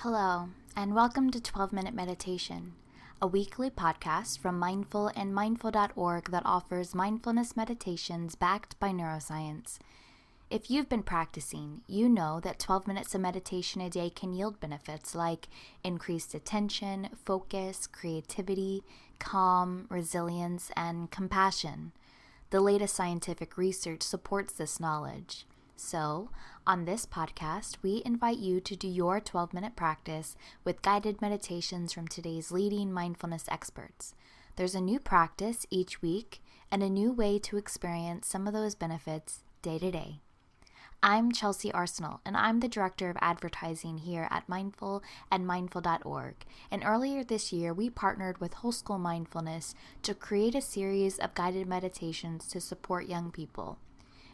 Hello, and welcome to 12-Minute Meditation, a weekly podcast from Mindful and Mindful.org that offers mindfulness meditations backed by neuroscience. If you've been practicing, you know that 12 minutes of meditation a day can yield benefits like increased attention, focus, creativity, calm, resilience, and compassion. The latest scientific research supports this knowledge. So, on this podcast, we invite you to do your 12-minute practice with guided meditations from today's leading mindfulness experts. There's a new practice each week and a new way to experience some of those benefits day to day. I'm Chelsea Arsenal, and I'm the Director of Advertising here at Mindful and Mindful.org. And earlier this year, we partnered with WholeSchool Mindfulness to create a series of guided meditations to support young people.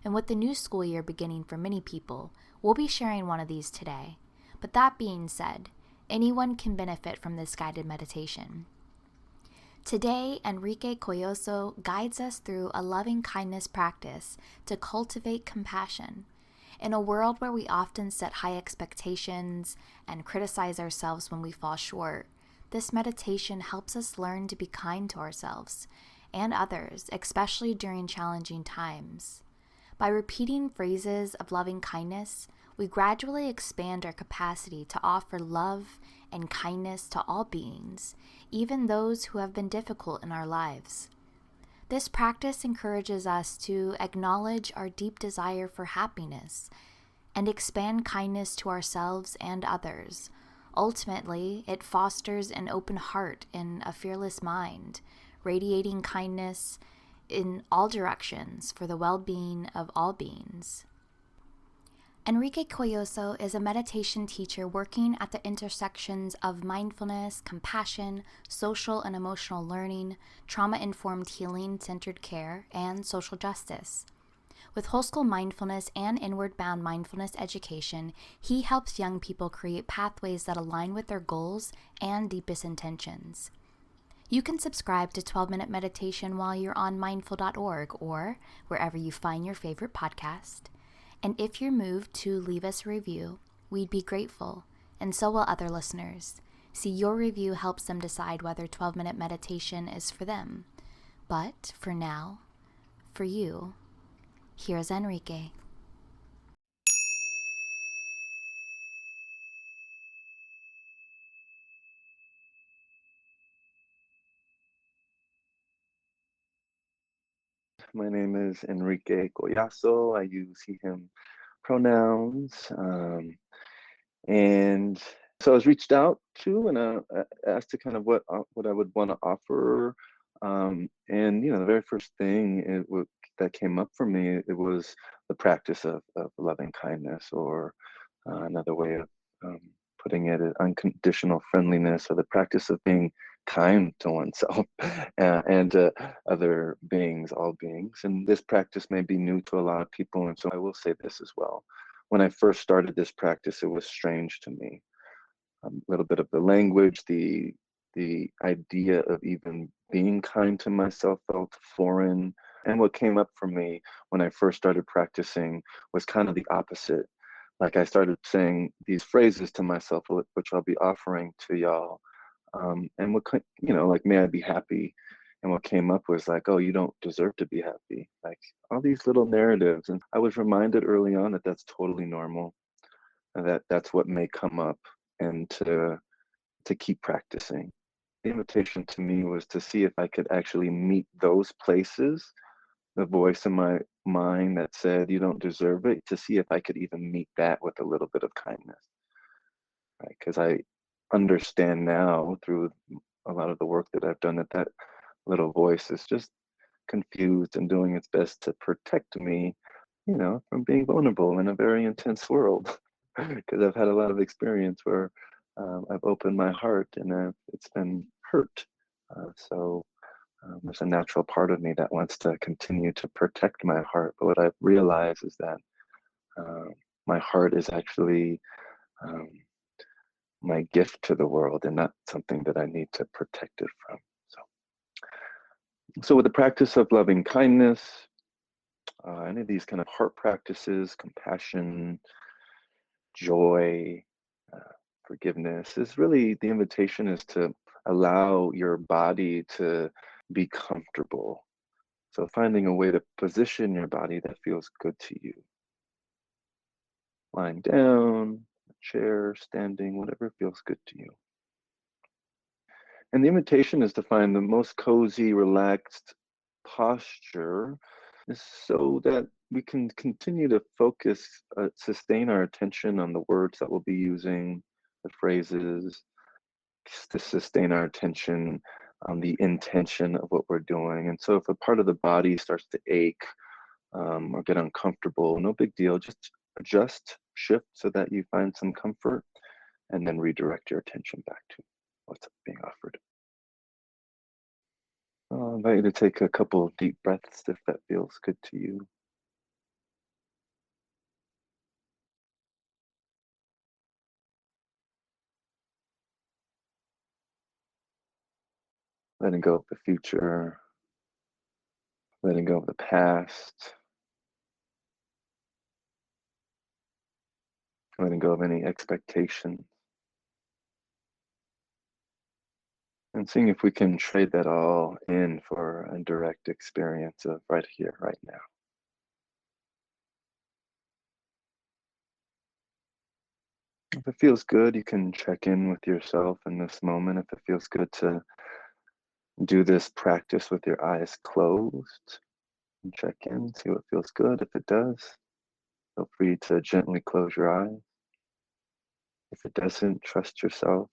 And with the new school year beginning for many people, we'll be sharing one of these today. But that being said, anyone can benefit from this guided meditation. Today, Enrique Collazo guides us through a loving kindness practice to cultivate compassion. In a world where we often set high expectations and criticize ourselves when we fall short, this meditation helps us learn to be kind to ourselves and others, especially during challenging times. By repeating phrases of loving kindness, we gradually expand our capacity to offer love and kindness to all beings, even those who have been difficult in our lives. This practice encourages us to acknowledge our deep desire for happiness and expand kindness to ourselves and others. Ultimately, it fosters an open heart and a fearless mind, radiating kindness in all directions for the well-being of all beings. Enrique Collazo is a meditation teacher working at the intersections of mindfulness, compassion, social and emotional learning, trauma-informed healing-centered care, and social justice. With WholeSchool Mindfulness and Inward-Bound Mindfulness education, he helps young people create pathways that align with their goals and deepest intentions. You can subscribe to 12-Minute Meditation while you're on mindful.org or wherever you find your favorite podcast. And if you're moved to leave us a review, we'd be grateful, and so will other listeners. See, your review helps them decide whether 12-Minute Meditation is for them. But for now, for you, here's Enrique. My name is Enrique Collazo. I use he, him pronouns. And so I was reached out to and asked to kind of what I would want to offer. And, the very first thing that came up for me, it was the practice of loving kindness, or another way of putting it, unconditional friendliness, or the practice of being kind to oneself and to other beings, all beings. And this practice may be new to a lot of people. And so I will say this as well. When I first started this practice, it was strange to me. A little bit of the language, the idea of even being kind to myself felt foreign. And what came up for me when I first started practicing was kind of the opposite. Like, I started saying these phrases to myself, which I'll be offering to y'all. And like, may I be happy? And what came up was like, oh, you don't deserve to be happy. Like, all these little narratives. And I was reminded early on that that's totally normal, and that's what may come up, and to keep practicing. The invitation to me was to see if I could actually meet those places, the voice in my mind that said, you don't deserve it, to see if I could even meet that with a little bit of kindness. Right? Because I understand now through a lot of the work that I've done that little voice is just confused and doing its best to protect me, from being vulnerable in a very intense world. Because I've had a lot of experience where I've opened my heart and it's been hurt. So there's a natural part of me that wants to continue to protect my heart. But what I've realized is that my heart is actually my gift to the world, and not something that I need to protect it from. So with the practice of loving kindness, any of these kind of heart practices, compassion, joy, forgiveness is really the invitation is to allow your body to be comfortable. So finding a way to position your body that feels good to you. Lying down, a chair, standing, whatever feels good to you. And the invitation is to find the most cozy, relaxed posture is so that we can continue to focus, sustain our attention on the words that we'll be using, the phrases, to sustain our attention on the intention of what we're doing. And so if a part of the body starts to ache or get uncomfortable, no big deal. Just adjust, shift so that you find some comfort, and then redirect your attention back to what's being offered. I'll invite you to take a couple of deep breaths if that feels good to you. Letting go of the future, letting go of the past, letting go of any expectations, and seeing if we can trade that all in for a direct experience of right here, right now. If it feels good, you can check in with yourself in this moment. If it feels good to do this practice with your eyes closed and check in, see what feels good. If it does, feel free to gently close your eyes. If it doesn't, trust yourself.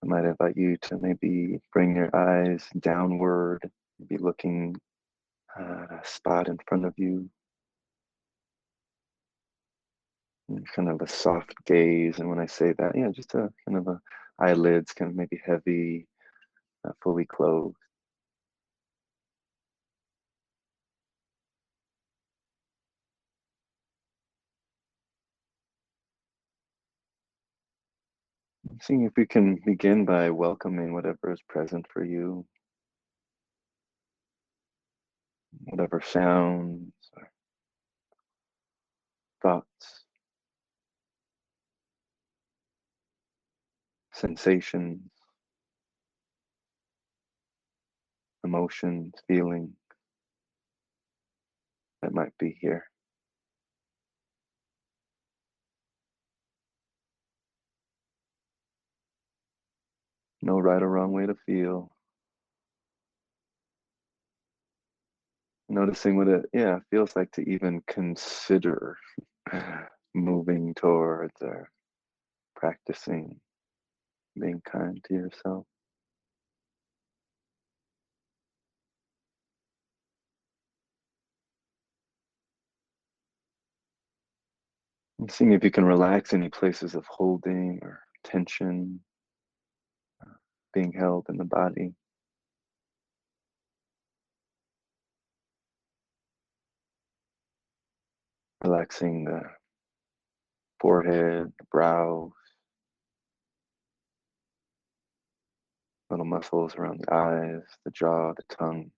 I might invite you to maybe bring your eyes downward, maybe looking at a spot in front of you, and kind of a soft gaze. And when I say that, yeah, just a kind of a eyelids, kind of maybe heavy, fully closed. Seeing if we can begin by welcoming whatever is present for you, whatever sounds or thoughts, sensations, emotions, feelings that might be here. No right or wrong way to feel. Noticing what it, yeah, feels like to even consider moving towards or practicing being kind to yourself. And seeing if you can relax any places of holding or tension being held in the body. Relaxing the forehead, the brows, little muscles around the eyes, the jaw, the tongue.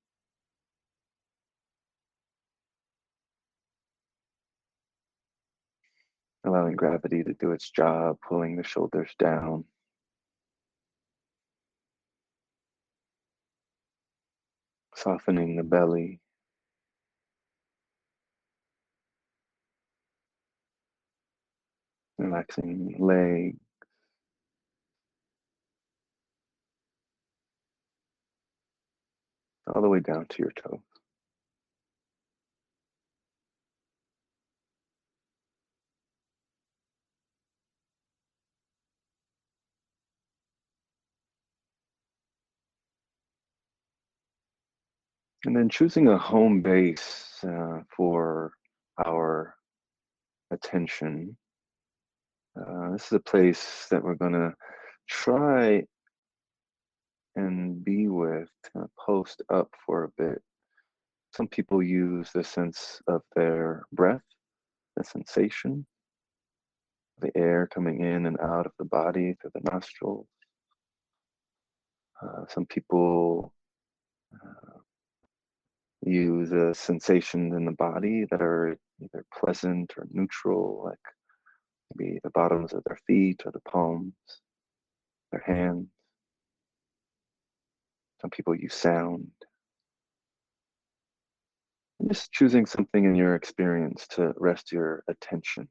Allowing gravity to do its job, pulling the shoulders down, softening the belly, relaxing legs, all the way down to your toes. And then choosing a home base for our attention. This is a place that we're going to try and be with, kind of post up for a bit. Some people use the sense of their breath, the sensation, the air coming in and out of the body through the nostrils. Some people use sensations in the body that are either pleasant or neutral, like maybe the bottoms of their feet or the palms, their hands. Some people use sound. And just choosing something in your experience to rest your attention.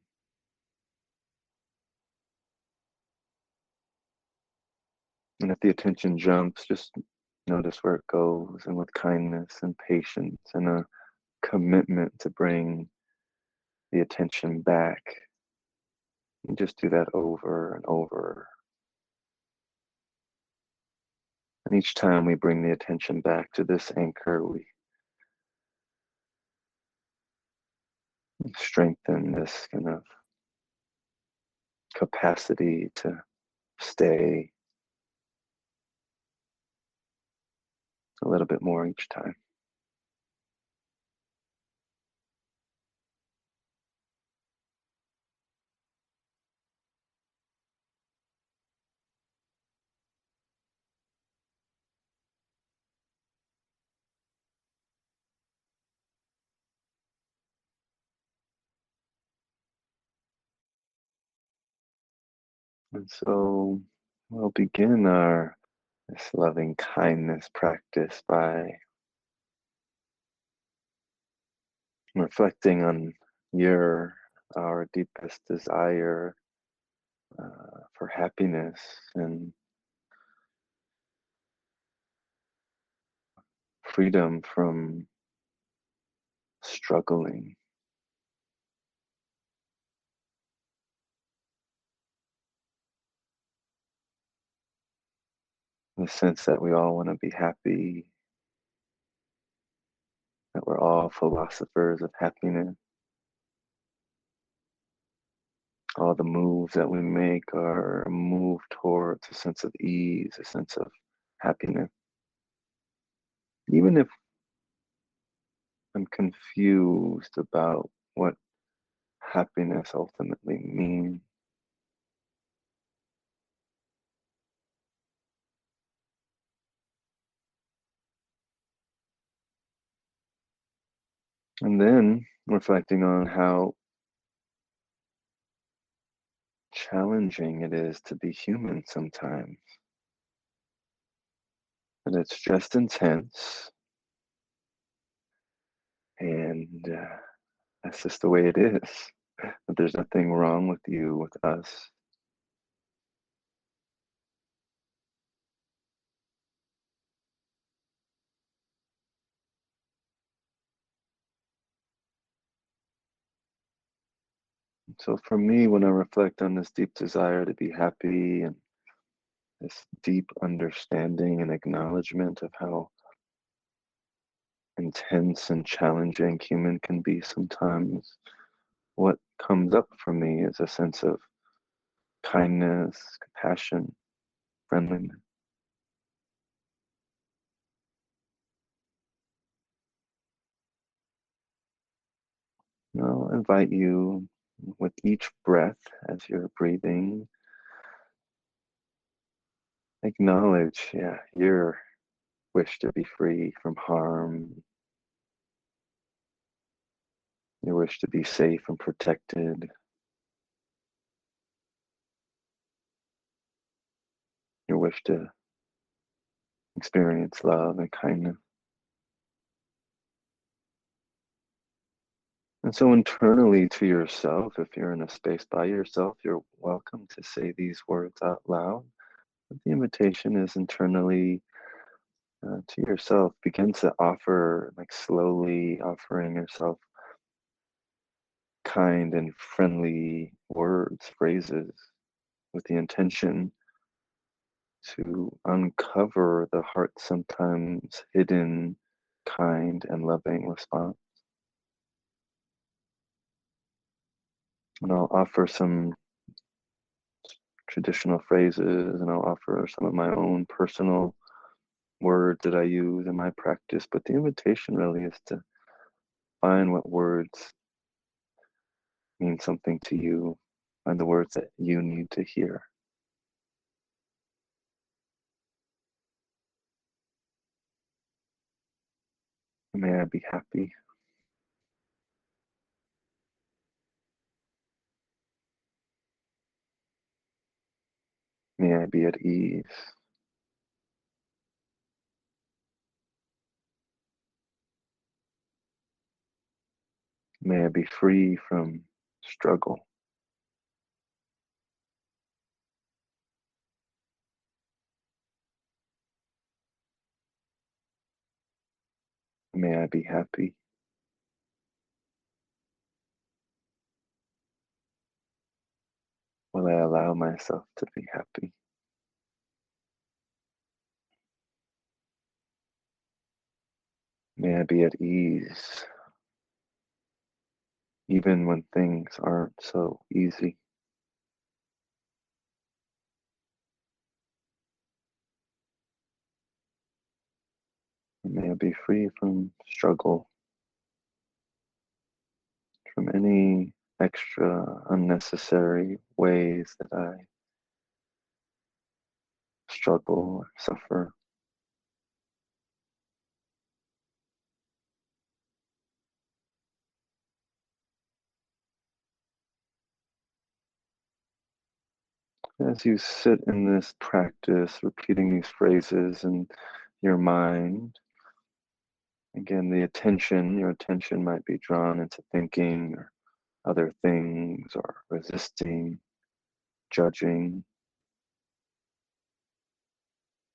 And if the attention jumps, just notice where it goes, and with kindness and patience and a commitment to bring the attention back. And just do that over and over. And each time we bring the attention back to this anchor, we strengthen this kind of capacity to stay a little bit more each time. And so we'll begin our this loving kindness practice by reflecting on our deepest desire for happiness and freedom from struggling. The sense that we all want to be happy, that we're all philosophers of happiness. All the moves that we make are a move towards a sense of ease, a sense of happiness. Even if I'm confused about what happiness ultimately means. And then reflecting on how challenging it is to be human sometimes. And it's just intense. And that's just the way it is. But there's nothing wrong with you, with us. So for me, when I reflect on this deep desire to be happy and this deep understanding and acknowledgement of how intense and challenging human can be sometimes, what comes up for me is a sense of kindness, compassion, friendliness. I'll invite you with each breath as you're breathing, acknowledge, your wish to be free from harm, your wish to be safe and protected, your wish to experience love and kindness. And so internally to yourself, if you're in a space by yourself, you're welcome to say these words out loud. But the invitation is internally to yourself. Begin to offer, like slowly offering yourself kind and friendly words, phrases, with the intention to uncover the heart's sometimes hidden, kind, and loving response. And I'll offer some traditional phrases and I'll offer some of my own personal words that I use in my practice. But the invitation really is to find what words mean something to you, find the words that you need to hear. May I be happy. May I be at ease. May I be free from struggle. May I be happy. Will I allow myself to be happy? May I be at ease, even when things aren't so easy. May I be free from struggle, from any extra unnecessary ways that I struggle or suffer. As you sit in this practice, repeating these phrases in your mind, again, your attention might be drawn into thinking or other things or resisting, judging,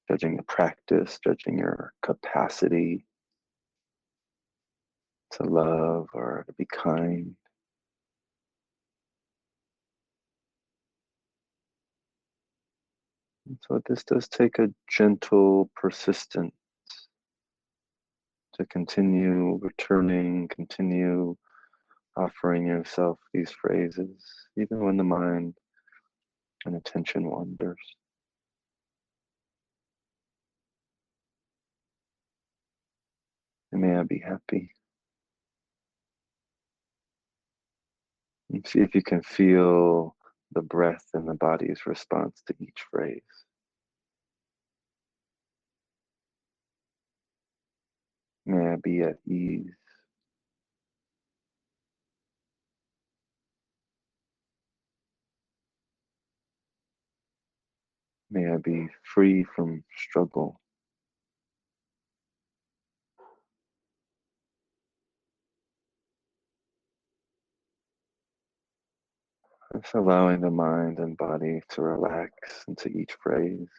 judging the practice, judging your capacity to love or to be kind. And so this does take a gentle persistence to continue returning, continue offering yourself these phrases, even when the mind and attention wanders. And may I be happy. And see if you can feel the breath and the body's response to each phrase. May I be at ease. May I be free from struggle. Just allowing the mind and body to relax into each phrase.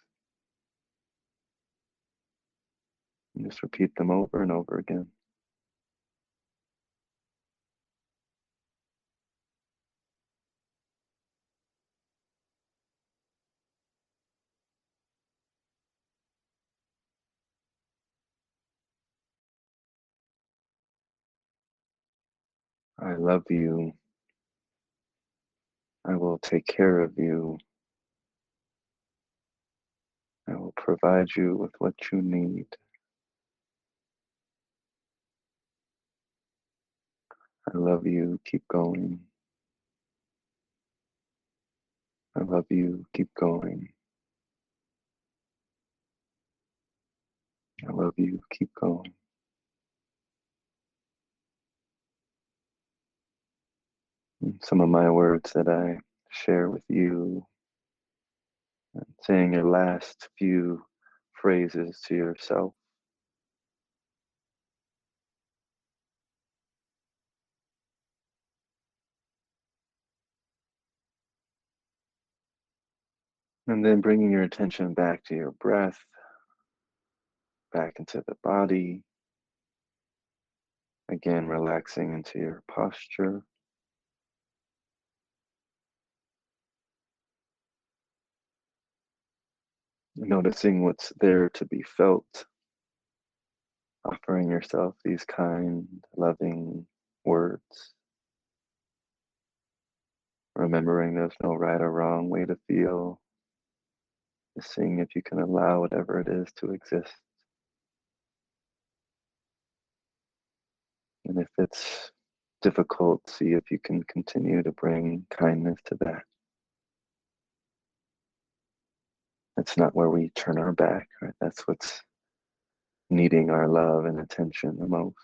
And just repeat them over and over again. I love you. I will take care of you. I will provide you with what you need. I love you. Keep going. I love you. Keep going. I love you. Keep going. And some of my words that I share with you, and saying your last few phrases to yourself. And then bringing your attention back to your breath, back into the body. Again, relaxing into your posture. Noticing what's there to be felt. Offering yourself these kind, loving words. Remembering there's no right or wrong way to feel. Just seeing if you can allow whatever it is to exist. And if it's difficult, see if you can continue to bring kindness to that. That's not where we turn our back, right? That's what's needing our love and attention the most.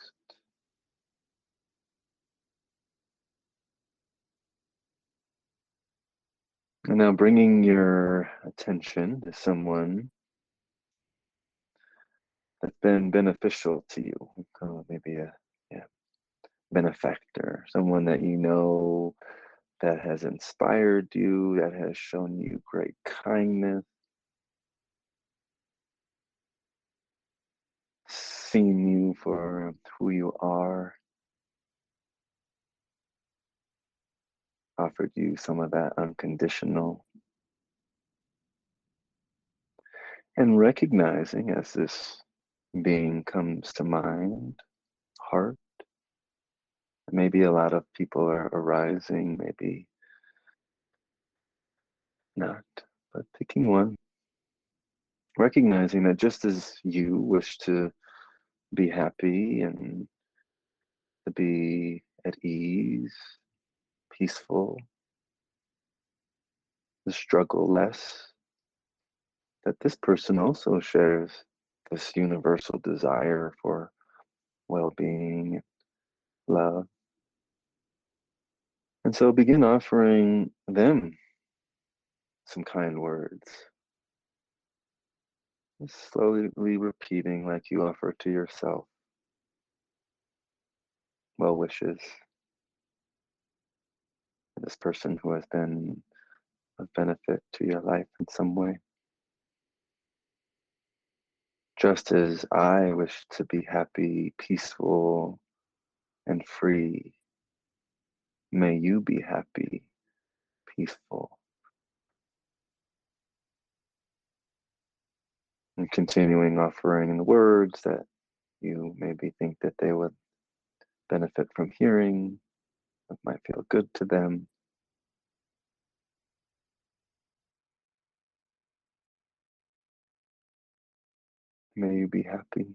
And now bringing your attention to someone that's been beneficial to you. Maybe a yeah, benefactor, someone that you know that has inspired you, that has shown you great kindness, seen you for who you are, offered you some of that unconditional. And recognizing as this being comes to mind, heart, maybe a lot of people are arising, maybe not, but picking one, recognizing that just as you wish to be happy and to be at ease, peaceful, to struggle less, that this person also shares this universal desire for well-being, love. And so begin offering them some kind words, just slowly repeating like you offer to yourself well wishes for this person who has been of benefit to your life in some way. Just as I wish to be happy, peaceful, and free, may you be happy, peaceful, and continuing offering the words that you maybe think that they would benefit from hearing, that might feel good to them. May you be happy.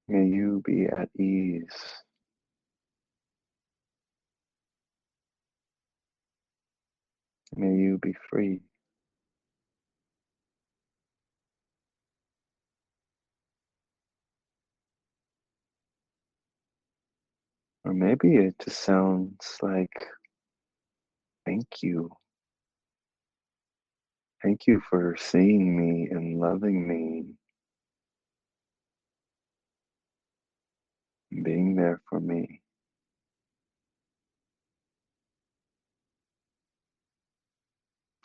May you be at ease. May you be free. Or maybe it just sounds like thank you. Thank you for seeing me and loving me, and being there for me.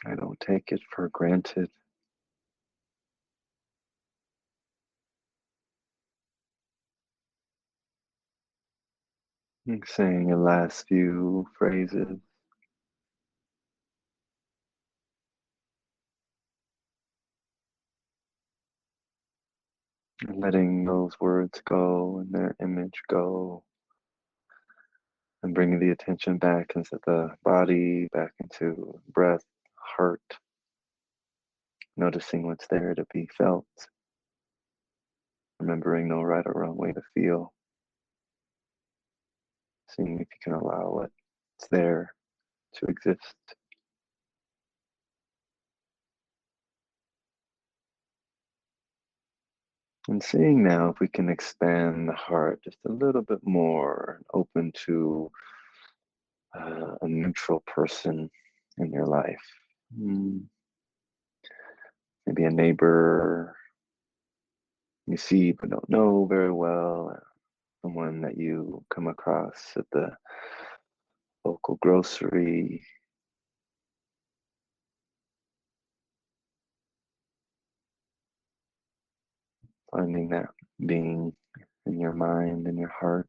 I don't take it for granted. And saying the last few phrases, and letting those words go and their image go, and bringing the attention back into the body, back into breath, heart, noticing what's there to be felt, remembering no right or wrong way to feel, seeing if you can allow what's there to exist. And seeing now if we can expand the heart just a little bit more, open to a neutral person in your life. Mm, maybe a neighbor you see but don't know very well, someone that you come across at the local grocery, finding that being in your mind and your heart.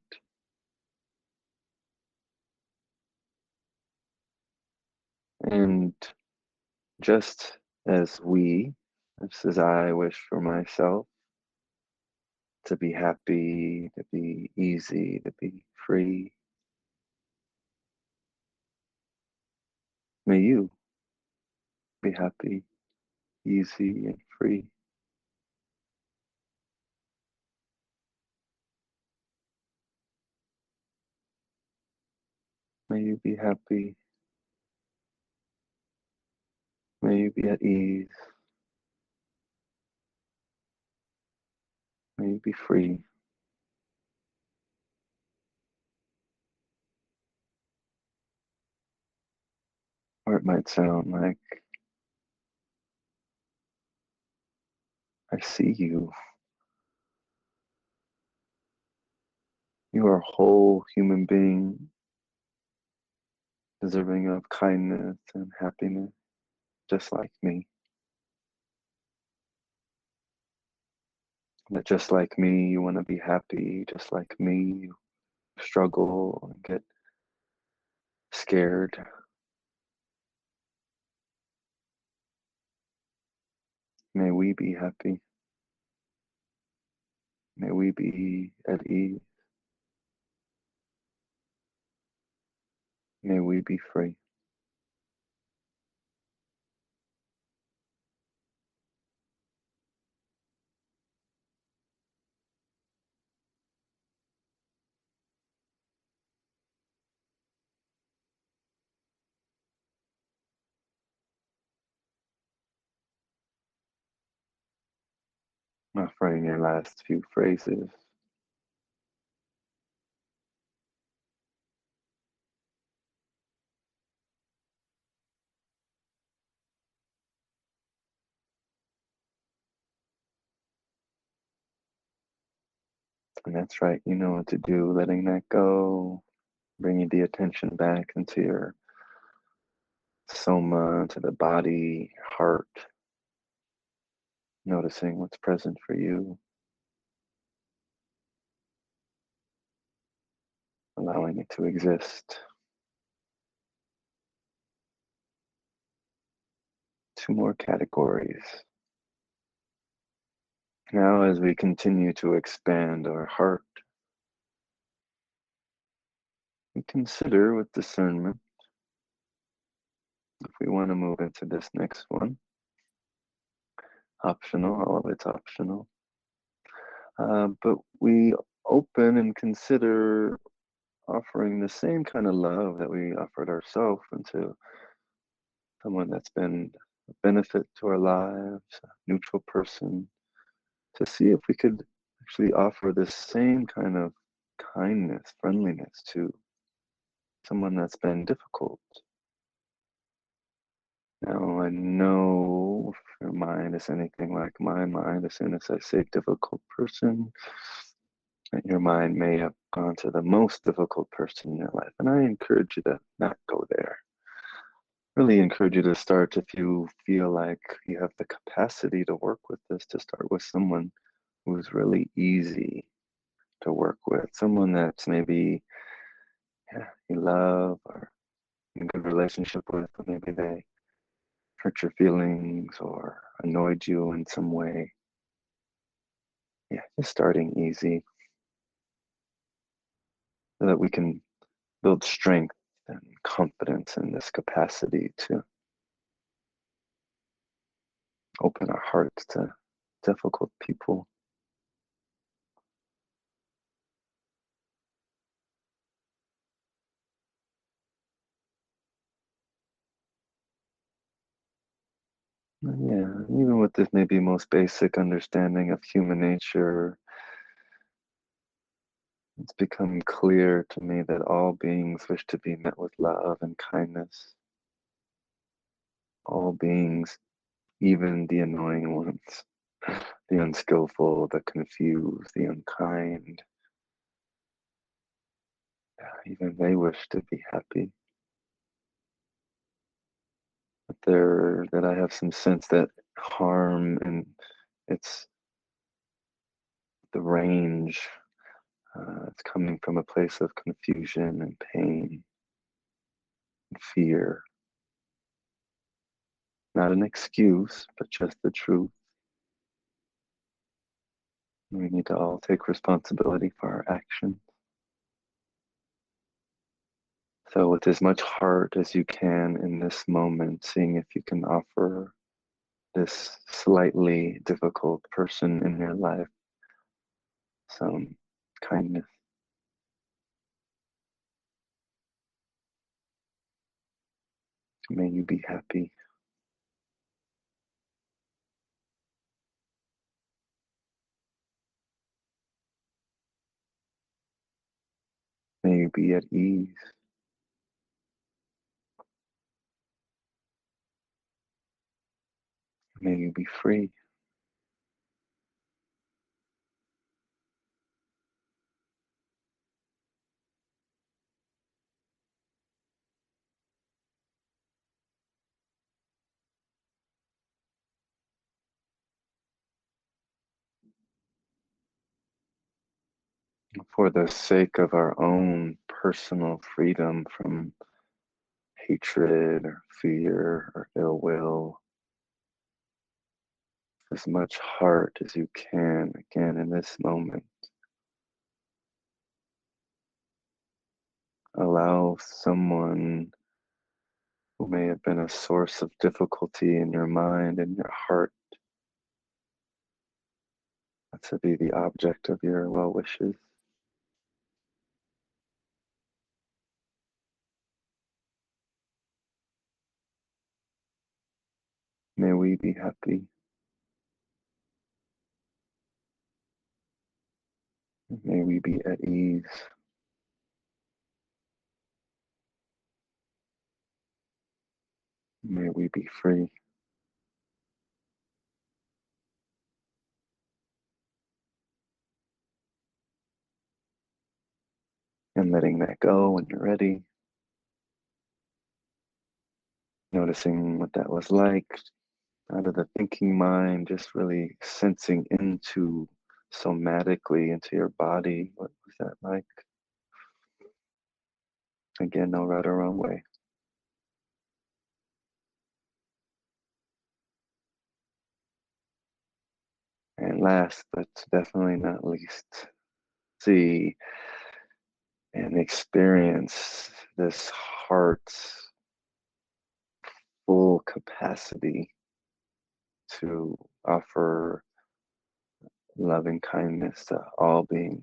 And just just as I wish for myself to be happy, to be easy, to be free, may you be happy, easy, and free. May you be happy. May you be at ease. May you be free. Or it might sound like, I see you. You are a whole human being, deserving of kindness and happiness, just like me. That just like me, you want to be happy. Just like me, you struggle and get scared. May we be happy. May we be at ease. May we be free. Offering your last few phrases. And that's right, you know what to do, letting that go, bringing the attention back into your soma, to the body, heart, noticing what's present for you, allowing it to exist. 2 more categories. Now, as we continue to expand our heart, we consider with discernment if we want to move into this next one. Optional, all of it's optional. But we open and consider offering the same kind of love that we offered ourselves into someone that's been a benefit to our lives, a neutral person, to see if we could actually offer the same kind of kindness, friendliness to someone that's been difficult. Now, I know if your mind is anything like my mind, as soon as I say difficult person, that your mind may have gone to the most difficult person in your life. And I encourage you to not go there. Really encourage you to start, if you feel like you have the capacity to work with this, to start with someone who's really easy to work with, someone that's maybe, yeah, you love or in a good relationship with, but maybe they hurt your feelings or annoyed you in some way. Yeah, just starting easy so that we can build strength and confidence in this capacity to open our hearts to difficult people. Yeah, even with this maybe most basic understanding of human nature, it's become clear to me that all beings wish to be met with love and kindness. All beings, even the annoying ones, the unskillful, the confused, the unkind, even they wish to be happy. But that I have some sense that harm and it's the range, it's coming from a place of confusion and pain and fear. Not an excuse, but just the truth. We need to all take responsibility for our actions. So, with as much heart as you can in this moment, seeing if you can offer this slightly difficult person in your life some kindness. May you be happy. May you be at ease. May you be free. For the sake of our own personal freedom from hatred or fear or ill will, as much heart as you can, again, in this moment. Allow someone who may have been a source of difficulty in your mind and your heart to be the object of your well wishes. May we be happy. May we be at ease. May we be free. And letting that go when you're ready. Noticing what that was like out of the thinking mind, just really sensing into somatically into your body. What was that like? Again, no right or wrong way. And last, but definitely not least, see and experience this heart's full capacity to offer loving kindness to all beings.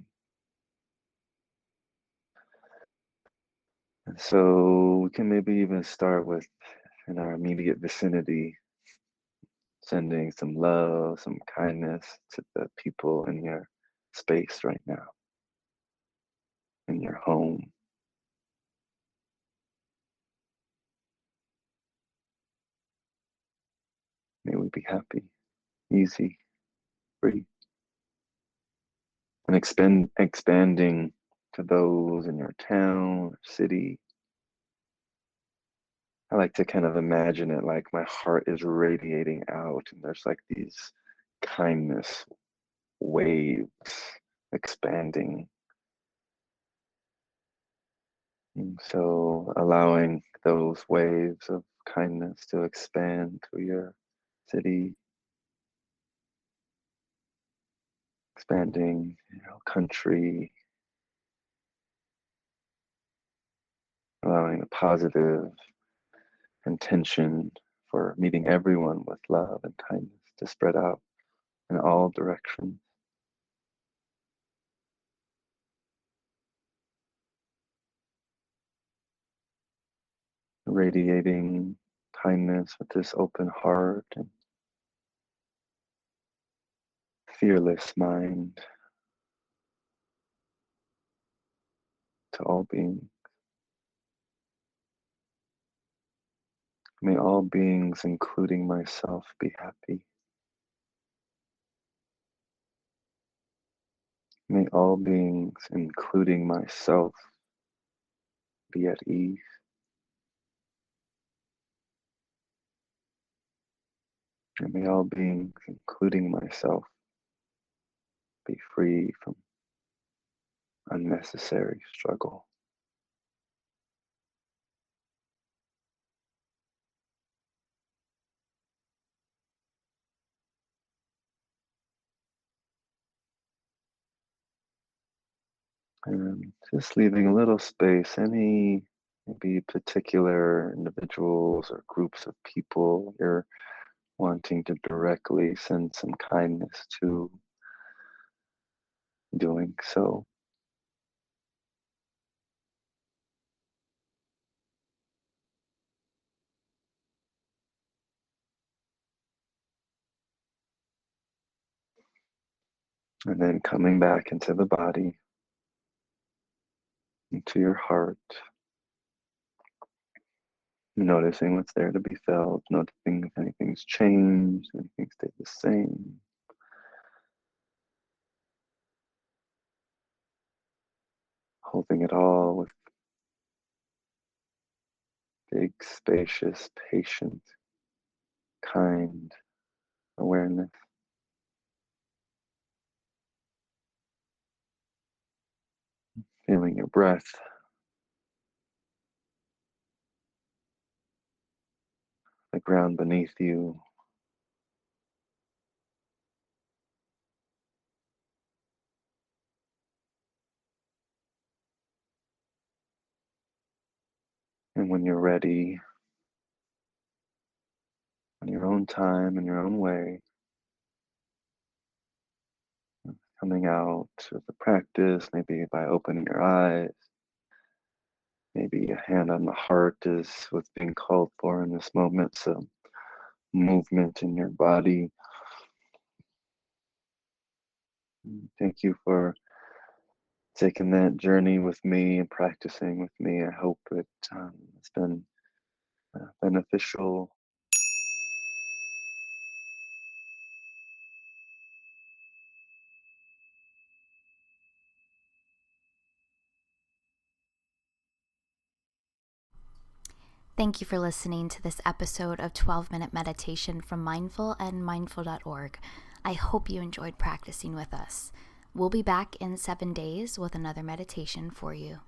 And so we can maybe even start with in our immediate vicinity, sending some love, some kindness to the people in your space right now, in your home. May we be happy, easy, free, and expanding to those in your town or city. I like to kind of imagine it like my heart is radiating out, and there's like these kindness waves expanding. And so allowing those waves of kindness to expand to your city, expanding, country, allowing a positive intention for meeting everyone with love and kindness to spread out in all directions. Radiating kindness with this open heart and fearless mind to all beings. May all beings, including myself, be happy. May all beings, including myself, be at ease. And may all beings, including myself, be free from unnecessary struggle. And just leaving a little space, any maybe particular individuals or groups of people you're wanting to directly send some kindness to, doing so. And then coming back into the body, into your heart, Noticing what's there to be felt, noticing if anything's changed, anything stayed the same. Holding it all with big, spacious, patient, kind awareness. Feeling your breath, the ground beneath you. And when you're ready, on your own time, in your own way, coming out of the practice, maybe by opening your eyes, maybe a hand on the heart is what's being called for in this moment. So movement in your body. Thank you for taking that journey with me and practicing with me. I hope it's been beneficial. Thank you for listening to this episode of 12-Minute Meditation from Mindful and Mindful.org. I hope you enjoyed practicing with us. We'll be back in 7 days with another meditation for you.